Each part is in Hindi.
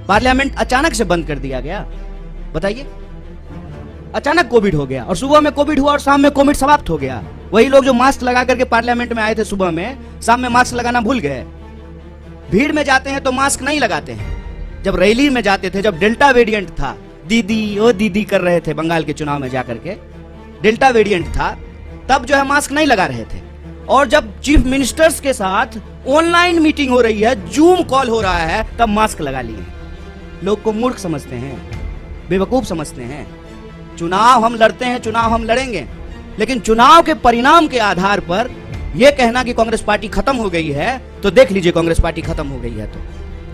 पार्लियामेंट अचानक से बंद कर दिया गया, बताइए। अचानक कोविड हो गया और सुबह में कोविड हुआ और शाम में कोविड समाप्त हो गया। वही लोग जो मास्क लगा करके पार्लियामेंट में आए थे सुबह में, शाम में मास्क लगाना भूल गए। भीड़ में जाते हैं तो मास्क नहीं लगाते हैं। जब रैली में जाते थे, जब डेल्टा वेरिएंट था, दीदी ओ दीदी कर रहे थे बंगाल के चुनाव में जाकर के, डेल्टा वेरिएंट था, तब जो है मास्क नहीं लगा रहे थे। और जब चीफ मिनिस्टर्स के साथ ऑनलाइन मीटिंग हो रही है, जूम कॉल हो रहा है, तब मास्क लगा लिए। लोग को मूर्ख समझते हैं, बेवकूफ समझते हैं। चुनाव हम लड़ते हैं, चुनाव हम लड़ेंगे, लेकिन चुनाव के परिणाम के आधार पर यह कहना कि कांग्रेस पार्टी खत्म हो गई है, तो देख लीजिए कांग्रेस पार्टी खत्म हो गई है। तो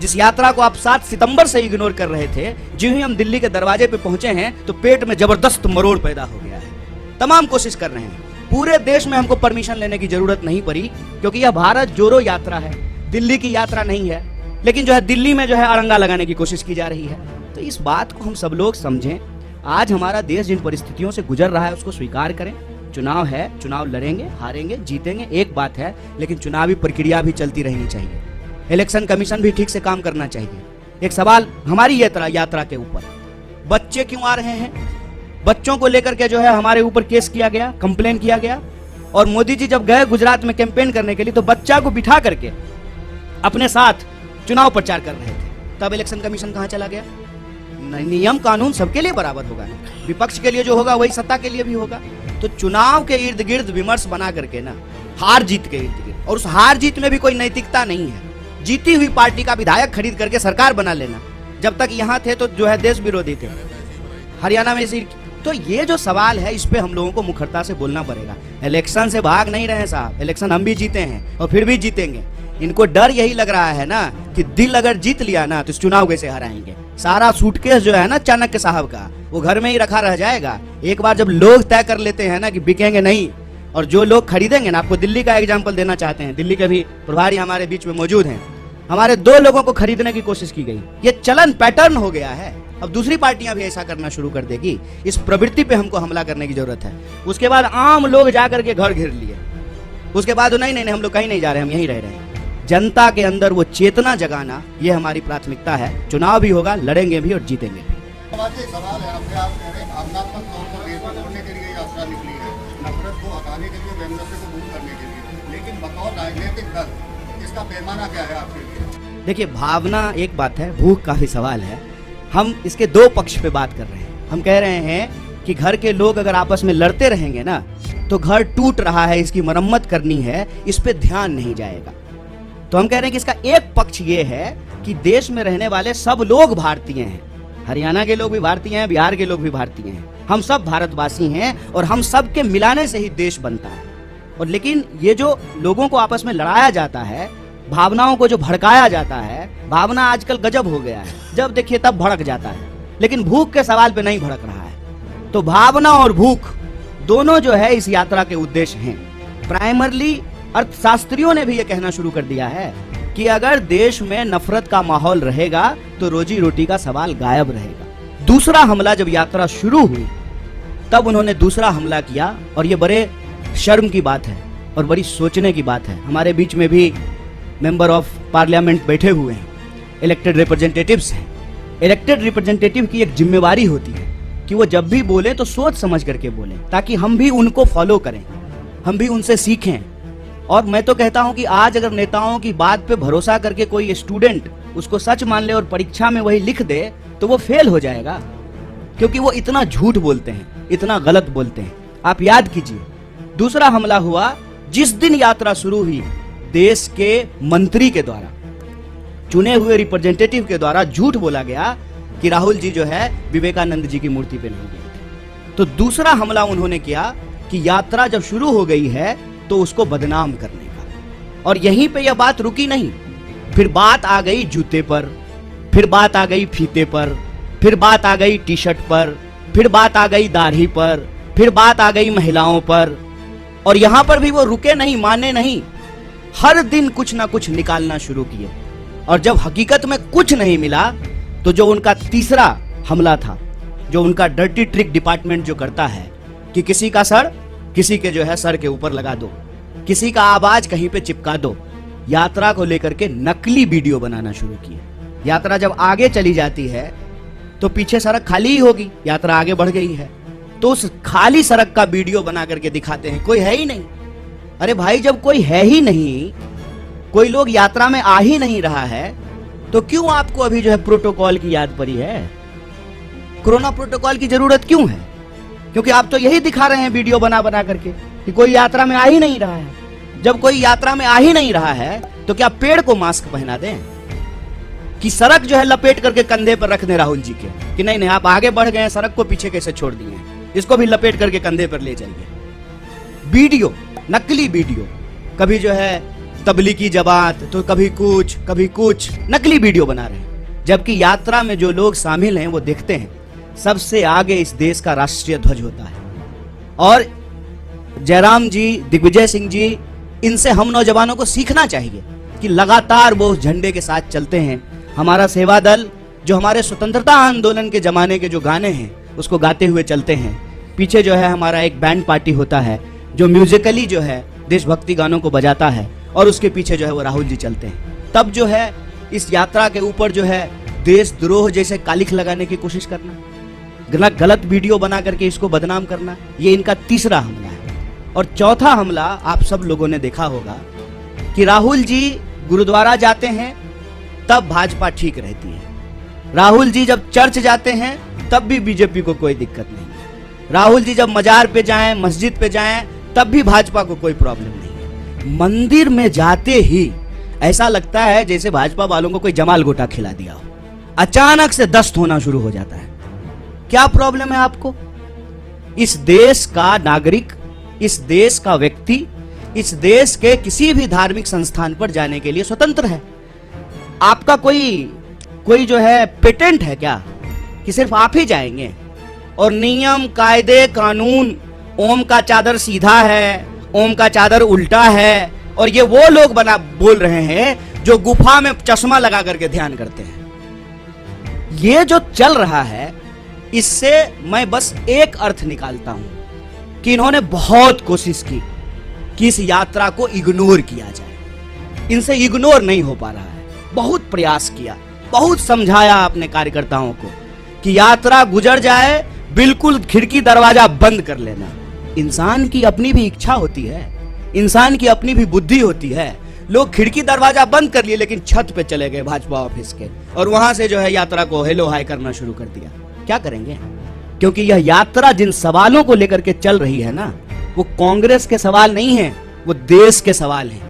जिस यात्रा को आप 7 सितंबर से इग्नोर कर रहे थे, जो ही हम दिल्ली के दरवाजे पे पहुंचे हैं तो पेट में जबरदस्त मरोड़ पैदा हो गया है। तमाम कोशिश कर रहे हैं, पूरे देश में हमको परमिशन लेने की जरूरत नहीं पड़ी, क्योंकि यह भारत जोड़ो यात्रा है, दिल्ली की यात्रा नहीं है। लेकिन जो है दिल्ली में जो है अड़ंगा लगाने की कोशिश की जा रही है। तो इस बात को हम सब लोग समझें। आज हमारा देश जिन परिस्थितियों से गुजर रहा है उसको स्वीकार करें। चुनाव है, चुनाव लड़ेंगे, हारेंगे, जीतेंगे, एक बात है, लेकिन चुनावी प्रक्रिया भी चलती रहनी चाहिए। इलेक्शन कमीशन भी ठीक से काम करना चाहिए। एक सवाल हमारी यात्रा के ऊपर, बच्चे क्यों आ रहे हैं? बच्चों को लेकर के जो है हमारे ऊपर केस किया गया, कंप्लेन किया गया। और मोदी जी जब गए गुजरात में कैंपेन करने के लिए, तो बच्चा को बिठा करके अपने साथ चुनाव प्रचार कर रहे थे। तब इलेक्शन कमीशन कहां चला गया? नियम कानून सबके लिए बराबर होगा ना, विपक्ष के लिए जो होगा वही सत्ता के लिए भी होगा। तो चुनाव के इर्द गिर्द विमर्श बना करके ना, हार जीत के इर्द गिर्द, और उस हार जीत में भी कोई नैतिकता नहीं है। जीती हुई पार्टी का विधायक खरीद करके सरकार बना लेना, जब तक यहाँ थे तो जो है देश विरोधी थे। हरियाणा में इसी, तो ये जो सवाल है इस पे हम लोगों को मुखरता से बोलना पड़ेगा। इलेक्शन से भाग नहीं रहे साहब, इलेक्शन हम भी जीते हैं और फिर भी जीतेंगे। इनको डर यही लग रहा है ना कि दिल अगर जीत लिया ना तो इस चुनाव कैसे हराएंगे। सारा सूटकेस जो है ना चाणक्य साहब का, वो घर में ही रखा रह जाएगा। एक बार जब लोग तय कर लेते हैं ना कि बिकेंगे नहीं, और जो लोग खरीदेंगे ना, आपको दिल्ली का एग्जाम्पल देना चाहते हैं, दिल्ली के भी प्रभारी हमारे बीच में मौजूद हैं। हमारे 2 लोगों को खरीदने की कोशिश की गई। ये चलन पैटर्न हो गया है। अब दूसरी पार्टियां भी ऐसा करना शुरू कर देगी। इस प्रवृत्ति पे हमको हमला करने की जरूरत है। उसके बाद आम लोग जाकर के घर घेर लिए। उसके बाद नहीं हम लोग कहीं नहीं जा रहे, हम यहीं रह रहे हैं। जनता के अंदर वो चेतना जगाना, ये हमारी प्राथमिकता है। चुनाव भी होगा, लड़ेंगे भी और जीतेंगे भी। सवाल है आपसे, आप कह रहे हैं भावनात्मक तौर पर देश को तोड़ने के लिए यात्रा निकली है, नफरत को हटाने के लिए, व्यंग्य को दूर करने के लिए, लेकिन बतौर राजनीतिक दल इसका पैमाना क्या है आपके लिए? देखिए, भावना एक बात है, भूख का भी सवाल है। हम इसके 2 पक्ष पे बात कर रहे हैं। हम कह रहे हैं कि घर के लोग अगर आपस में लड़ते रहेंगे ना, तो घर टूट रहा है, इसकी मरम्मत करनी है, इस पे ध्यान नहीं जाएगा। तो हम कह रहे हैं कि इसका एक पक्ष ये है कि देश में रहने वाले सब लोग भारतीय हैं। हरियाणा के लोग भी भारतीय हैं, बिहार के लोग भी भारतीय हैं। हम सब भारतवासी हैं और हम सब के मिलाने से ही देश बनता है। और लेकिन ये जो लोगों को आपस में लड़ाया जाता है, भावनाओं को जो भड़काया जाता है, भावना आजकल गजब हो गया है, जब देखिए तब भड़क जाता है। लेकिन भूख के सवाल पे नहीं भड़क रहा है। तो भावना और भूख दोनों जो है इस यात्रा के उद्देश्य हैं। प्राइमरली अर्थशास्त्रियों ने भी ये कहना शुरू कर दिया है कि अगर देश में नफरत का माहौल रहेगा तो रोजी रोटी का सवाल गायब रहेगा। दूसरा हमला जब यात्रा शुरू हुई, तब उन्होंने दूसरा हमला किया, और ये बड़े शर्म की बात है और बड़ी सोचने की बात है। हमारे बीच में भी मेंबर ऑफ पार्लियामेंट बैठे हुए हैं, इलेक्टेड रिप्रेजेंटेटिव्स हैं। इलेक्टेड रिप्रेजेंटेटिव की एक जिम्मेवारी होती है कि वो जब भी बोले तो सोच समझ करके बोले, ताकि हम भी उनको फॉलो करें, हम भी उनसे सीखें। और मैं तो कहता हूं कि आज अगर नेताओं की बात पे भरोसा करके कोई स्टूडेंट उसको सच मान ले और परीक्षा में वही लिख दे, तो वो फेल हो जाएगा, क्योंकि वो इतना झूठ बोलते हैं, इतना गलत बोलते हैं। आप याद कीजिए, दूसरा हमला हुआ जिस दिन यात्रा शुरू हुई, देश के मंत्री के द्वारा, चुने हुए रिप्रेजेंटेटिव के द्वारा झूठ बोला गया कि राहुल जी जो है विवेकानंद जी की मूर्ति पे नहीं गए थे। तो दूसरा हमला उन्होंने किया कि यात्रा जब शुरू हो गई है तो उसको बदनाम करने का। और यहीं पे यह बात रुकी नहीं, फिर बात आ गई जूते पर, फिर बात आ गई फीते पर, फिर बात आ गई टी शर्ट पर, फिर बात आ गई दाढ़ी पर, फिर बात आ गई महिलाओं पर। और यहां पर भी वो रुके नहीं, माने नहीं, हर दिन कुछ ना कुछ निकालना शुरू किए। और जब हकीकत में कुछ नहीं मिला, तो जो उनका तीसरा हमला था, जो उनका डर्टी ट्रिक डिपार्टमेंट जो करता है कि किसी का सर किसी के जो है सर के ऊपर लगा दो, किसी का आवाज कहीं पे चिपका दो, यात्रा को लेकर के नकली वीडियो बनाना शुरू किए। यात्रा जब आगे चली जाती है तो पीछे सड़क खाली ही होगी, यात्रा आगे बढ़ गई है तो उस खाली सड़क का वीडियो बना करके दिखाते हैं, कोई है ही नहीं। अरे भाई जब कोई है ही नहीं, कोई लोग यात्रा में आ ही नहीं रहा है, तो क्यों आपको अभी जो है प्रोटोकॉल की याद पड़ी है? कोरोना प्रोटोकॉल की जरूरत क्यों है? क्योंकि आप तो यही दिखा रहे हैं वीडियो बना बना करके कि कोई यात्रा में आ ही नहीं रहा है। जब कोई यात्रा में आ ही नहीं रहा है तो क्या पेड़ को मास्क पहना दें कि सड़क जो है लपेट करके कंधे पर रख दें राहुल जी के कि नहीं नहीं आप आगे बढ़ गए हैं, सड़क को पीछे कैसे छोड़ दिए, इसको भी लपेट करके कंधे पर ले जाइए। वीडियो, नकली वीडियो, कभी जो है तबलीगी जमात तो कभी कुछ नकली वीडियो बना रहे हैं, जबकि यात्रा में जो लोग शामिल हैं वो देखते हैं सबसे आगे इस देश का राष्ट्रीय ध्वज होता है। और जयराम जी, दिग्विजय सिंह जी, इनसे हम नौजवानों को सीखना चाहिए कि लगातार वो उस झंडे के साथ चलते हैं। हमारा सेवा दल जो हमारे स्वतंत्रता आंदोलन के जमाने के जो गाने हैं उसको गाते हुए चलते हैं। पीछे जो है हमारा एक बैंड पार्टी होता है जो म्यूजिकली जो है देशभक्ति गानों को बजाता है और उसके पीछे जो है वो राहुल जी चलते हैं। तब जो है इस यात्रा के ऊपर जो है देशद्रोह जैसे कालिख लगाने की कोशिश करना, गलत वीडियो बना करके इसको बदनाम करना, ये इनका तीसरा हमला है। और चौथा हमला आप सब लोगों ने देखा होगा कि राहुल जी गुरुद्वारा जाते हैं तब भाजपा ठीक रहती है, राहुल जी जब चर्च जाते हैं तब भी बीजेपी को कोई दिक्कत नहीं है, राहुल जी जब मजार पे जाएं, मस्जिद पे जाएं तब भी भाजपा को कोई प्रॉब्लम नहीं है। मंदिर में जाते ही ऐसा लगता है जैसे भाजपा वालों को कोई जमाल गोटा खिला दिया हो, अचानक से दस्त होना शुरू हो जाता है। क्या प्रॉब्लम है आपको? इस देश का नागरिक, इस देश का व्यक्ति, इस देश के किसी भी धार्मिक संस्थान पर जाने के लिए स्वतंत्र है। आपका कोई जो है पेटेंट है क्या कि सिर्फ आप ही जाएंगे? और नियम, कायदे, कानून, ओम का चादर सीधा है, ओम का चादर उल्टा है, और ये वो लोग बोल रहे हैं जो गुफा में चश्मा लगा करके ध्यान करते हैं। ये जो चल रहा है इससे मैं बस एक अर्थ निकालता हूं कि इन्होंने बहुत कोशिश की कि इस यात्रा को इग्नोर किया जाए, इनसे इग्नोर नहीं हो पा रहा है। बहुत प्रयास किया, बहुत समझाया अपने कार्यकर्ताओं को कि यात्रा गुजर जाए, बिल्कुल खिड़की दरवाजा बंद कर लेना। इंसान की अपनी भी इच्छा होती है, इंसान की अपनी भी बुद्धि होती है। लोग खिड़की दरवाजा बंद कर लिए लेकिन छत पे चले गए भाजपा ऑफिस के और वहां से जो है यात्रा को हेलो हाय करना शुरू कर दिया। क्या करेंगे? क्योंकि यह यात्रा जिन सवालों को लेकर के चल रही है ना, वो कांग्रेस के सवाल नहीं है, वो देश के सवाल हैं।